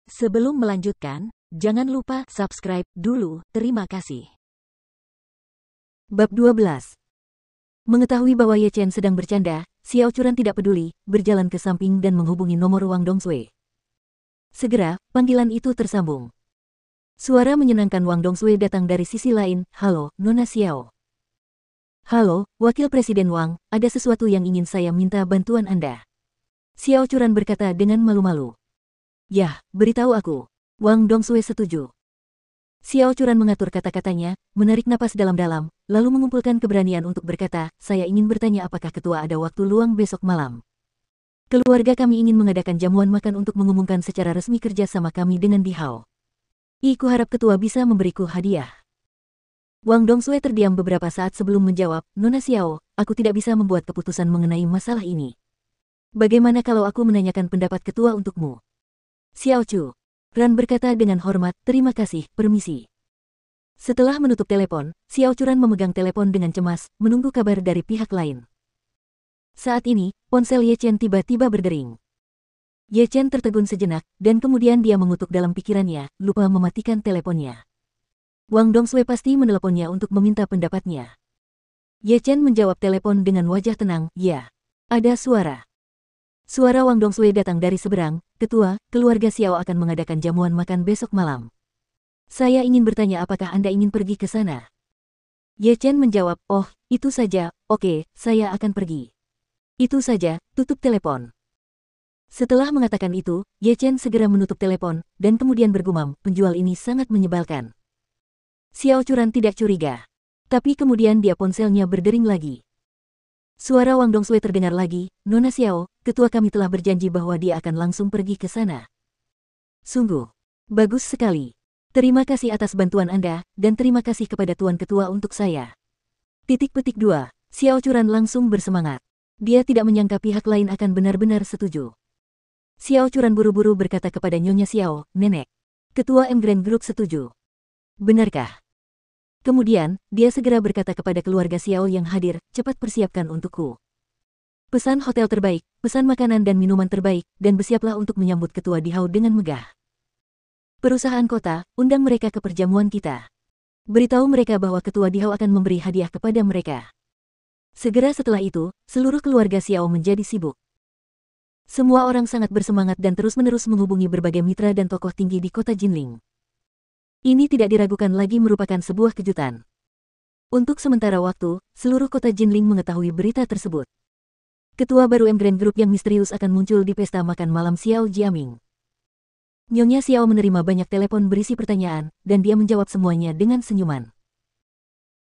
Sebelum melanjutkan, jangan lupa subscribe dulu. Terima kasih. Bab 12. Mengetahui bahwa Ye Chen sedang bercanda, Xiao Churan tidak peduli, berjalan ke samping dan menghubungi nomor Wang Dongsui. Segera, panggilan itu tersambung. Suara menyenangkan Wang Dongsui datang dari sisi lain. "Halo, Nona Xiao." "Halo, Wakil Presiden Wang, ada sesuatu yang ingin saya minta bantuan Anda." Xiao Churan berkata dengan malu-malu. "Yah, beritahu aku." Wang Dongsui setuju. Xiao Churan mengatur kata-katanya, menarik napas dalam-dalam, lalu mengumpulkan keberanian untuk berkata, "Saya ingin bertanya apakah ketua ada waktu luang besok malam. Keluarga kami ingin mengadakan jamuan makan untuk mengumumkan secara resmi kerja sama kami dengan Dihao. Ku harap ketua bisa memberiku hadiah." Wang Dongsui terdiam beberapa saat sebelum menjawab, "Nona Xiao, aku tidak bisa membuat keputusan mengenai masalah ini. Bagaimana kalau aku menanyakan pendapat ketua untukmu?" "Xiao Chu." Ran berkata dengan hormat, "Terima kasih, permisi." Setelah menutup telepon, Xiao Churan memegang telepon dengan cemas, menunggu kabar dari pihak lain. Saat ini, ponsel Ye Chen tiba-tiba berdering. Ye Chen tertegun sejenak, dan kemudian dia mengutuk dalam pikirannya, lupa mematikan teleponnya. Wang Dongsui pasti meneleponnya untuk meminta pendapatnya. Ye Chen menjawab telepon dengan wajah tenang, "Ya, ada suara." Suara Wang Dongsui datang dari seberang, "Ketua, keluarga Xiao akan mengadakan jamuan makan besok malam. Saya ingin bertanya apakah Anda ingin pergi ke sana?" Ye Chen menjawab, "Oh, itu saja, oke, saya akan pergi." "Itu saja, tutup telepon." Setelah mengatakan itu, Ye Chen segera menutup telepon, dan kemudian bergumam, "Penjual ini sangat menyebalkan." Xiao Churan tidak curiga. Tapi kemudian ponselnya berdering lagi. Suara Wang Dongsui terdengar lagi, "Nona Xiao, ketua kami telah berjanji bahwa dia akan langsung pergi ke sana." "Sungguh bagus sekali. Terima kasih atas bantuan Anda, dan terima kasih kepada Tuan Ketua untuk saya." "2. Xiao Churan langsung bersemangat. Dia tidak menyangka pihak lain akan benar-benar setuju. Xiao Churan buru-buru berkata kepada Nyonya Xiao, "Nenek, Ketua M Grand Group setuju. Benarkah?" Kemudian, dia segera berkata kepada keluarga Xiao yang hadir, "Cepat persiapkan untukku. Pesan hotel terbaik, pesan makanan dan minuman terbaik, dan bersiaplah untuk menyambut Ketua Dihao dengan megah. Perusahaan kota, undang mereka ke perjamuan kita. Beritahu mereka bahwa Ketua Dihao akan memberi hadiah kepada mereka." Segera setelah itu, seluruh keluarga Xiao menjadi sibuk. Semua orang sangat bersemangat dan terus-menerus menghubungi berbagai mitra dan tokoh tinggi di kota Jinling. Ini tidak diragukan lagi merupakan sebuah kejutan. Untuk sementara waktu, seluruh kota Jinling mengetahui berita tersebut. Ketua baru M Grand Group yang misterius akan muncul di pesta makan malam Xiao Jiaming. Nyonya Xiao menerima banyak telepon berisi pertanyaan, dan dia menjawab semuanya dengan senyuman.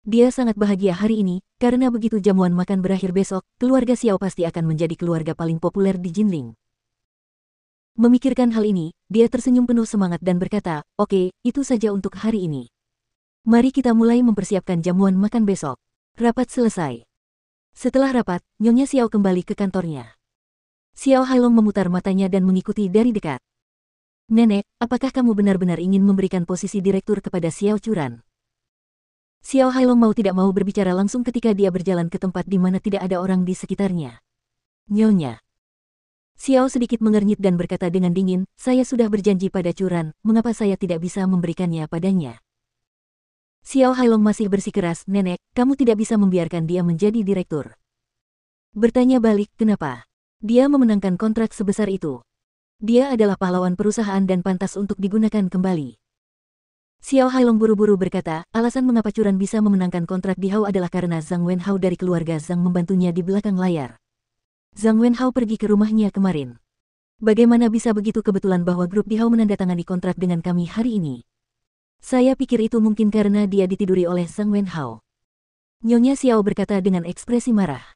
Dia sangat bahagia hari ini, karena begitu jamuan makan berakhir besok, keluarga Xiao pasti akan menjadi keluarga paling populer di Jinling. Memikirkan hal ini, dia tersenyum penuh semangat dan berkata, "Oke, itu saja untuk hari ini. Mari kita mulai mempersiapkan jamuan makan besok." Rapat selesai. Setelah rapat, Nyonya Xiao kembali ke kantornya. Xiao Hailong memutar matanya dan mengikuti dari dekat. "Nenek, apakah kamu benar-benar ingin memberikan posisi direktur kepada Xiao Churan?" Xiao Hailong mau tidak mau berbicara langsung ketika dia berjalan ke tempat di mana tidak ada orang di sekitarnya. "Nyonya." Xiao sedikit mengernyit dan berkata dengan dingin, "Saya sudah berjanji pada Churan, mengapa saya tidak bisa memberikannya padanya?" Xiao Hailong masih bersikeras, "Nenek, kamu tidak bisa membiarkan dia menjadi direktur." Bertanya balik, "Kenapa? Dia memenangkan kontrak sebesar itu. Dia adalah pahlawan perusahaan dan pantas untuk digunakan kembali." Xiao Hailong buru-buru berkata, "Alasan mengapa Churan bisa memenangkan kontrak Dihao adalah karena Zhang Wenhao dari keluarga Zhang membantunya di belakang layar. Zhang Wenhao pergi ke rumahnya kemarin. Bagaimana bisa begitu kebetulan bahwa grup Dihao menandatangani kontrak dengan kami hari ini? Saya pikir itu mungkin karena dia ditiduri oleh Zhang Wenhao." Nyonya Xiao berkata dengan ekspresi marah.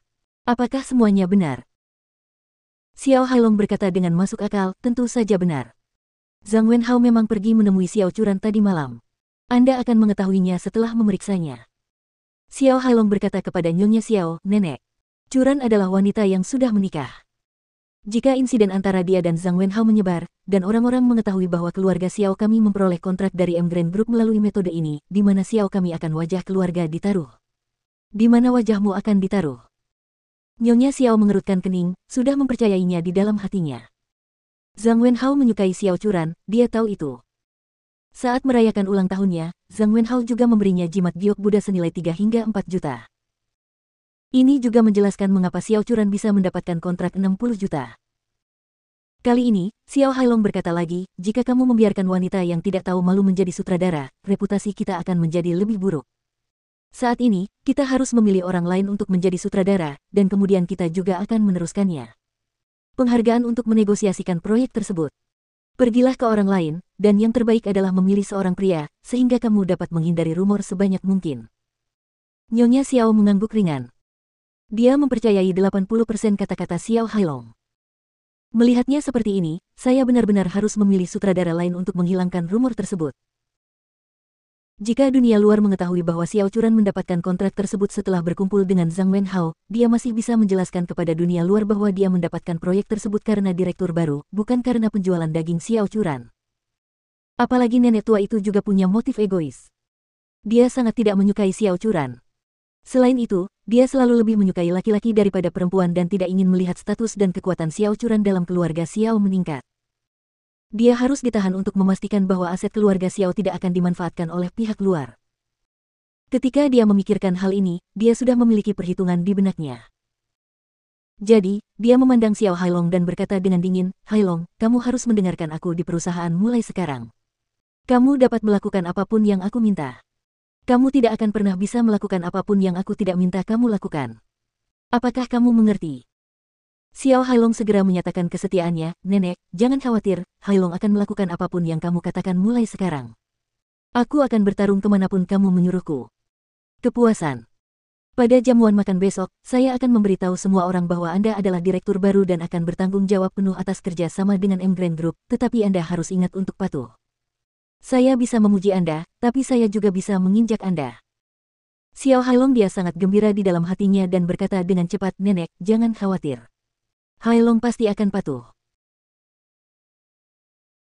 "Apakah semuanya benar?" Xiao Hailong berkata dengan masuk akal, "Tentu saja benar. Zhang Wenhao memang pergi menemui Xiao Churan tadi malam. Anda akan mengetahuinya setelah memeriksanya." Xiao Hailong berkata kepada Nyonya Xiao, "Nenek, Churan adalah wanita yang sudah menikah. Jika insiden antara dia dan Zhang Wenhao menyebar, dan orang-orang mengetahui bahwa keluarga Xiao kami memperoleh kontrak dari M Grand Group melalui metode ini, di mana Xiao kami akan wajah keluarga ditaruh? Di mana wajahmu akan ditaruh?" Nyonya Xiao mengerutkan kening, sudah mempercayainya di dalam hatinya. Zhang Wenhao menyukai Xiao Churan, dia tahu itu. Saat merayakan ulang tahunnya, Zhang Wenhao juga memberinya jimat giok Buddha senilai 3 hingga 4 juta. Ini juga menjelaskan mengapa Xiao Churan bisa mendapatkan kontrak 60 juta. Kali ini, Xiao Hailong berkata lagi, jika kamu membiarkan wanita yang tidak tahu malu menjadi sutradara, reputasi kita akan menjadi lebih buruk. Saat ini, kita harus memilih orang lain untuk menjadi sutradara, dan kemudian kita juga akan meneruskannya. Penghargaan untuk menegosiasikan proyek tersebut. Pergilah ke orang lain, dan yang terbaik adalah memilih seorang pria, sehingga kamu dapat menghindari rumor sebanyak mungkin. Nyonya Xiao mengangguk ringan. Dia mempercayai 80% kata-kata Xiao Hailong. Melihatnya seperti ini, saya benar-benar harus memilih sutradara lain untuk menghilangkan rumor tersebut. Jika dunia luar mengetahui bahwa Xiao Churan mendapatkan kontrak tersebut setelah berkumpul dengan Zhang Wenhao, dia masih bisa menjelaskan kepada dunia luar bahwa dia mendapatkan proyek tersebut karena direktur baru, bukan karena penjualan daging Xiao Churan. Apalagi nenek tua itu juga punya motif egois. Dia sangat tidak menyukai Xiao Churan. Selain itu, dia selalu lebih menyukai laki-laki daripada perempuan dan tidak ingin melihat status dan kekuatan Xiao Churan dalam keluarga Xiao meningkat. Dia harus ditahan untuk memastikan bahwa aset keluarga Xiao tidak akan dimanfaatkan oleh pihak luar. Ketika dia memikirkan hal ini, dia sudah memiliki perhitungan di benaknya. Jadi, dia memandang Xiao Hailong dan berkata dengan dingin, "Hailong, kamu harus mendengarkan aku di perusahaan mulai sekarang. Kamu dapat melakukan apapun yang aku minta. Kamu tidak akan pernah bisa melakukan apapun yang aku tidak minta kamu lakukan. Apakah kamu mengerti?" Xiao Hailong segera menyatakan kesetiaannya, "Nenek, jangan khawatir, Hailong akan melakukan apapun yang kamu katakan mulai sekarang. Aku akan bertarung kemanapun kamu menyuruhku." Kepuasan. Pada jamuan makan besok, saya akan memberitahu semua orang bahwa Anda adalah direktur baru dan akan bertanggung jawab penuh atas kerja sama dengan M Grand Group, tetapi Anda harus ingat untuk patuh. Saya bisa memuji Anda, tapi saya juga bisa menginjak Anda. Xiao Hailong dia sangat gembira di dalam hatinya dan berkata dengan cepat, "Nenek, jangan khawatir. Hailong pasti akan patuh."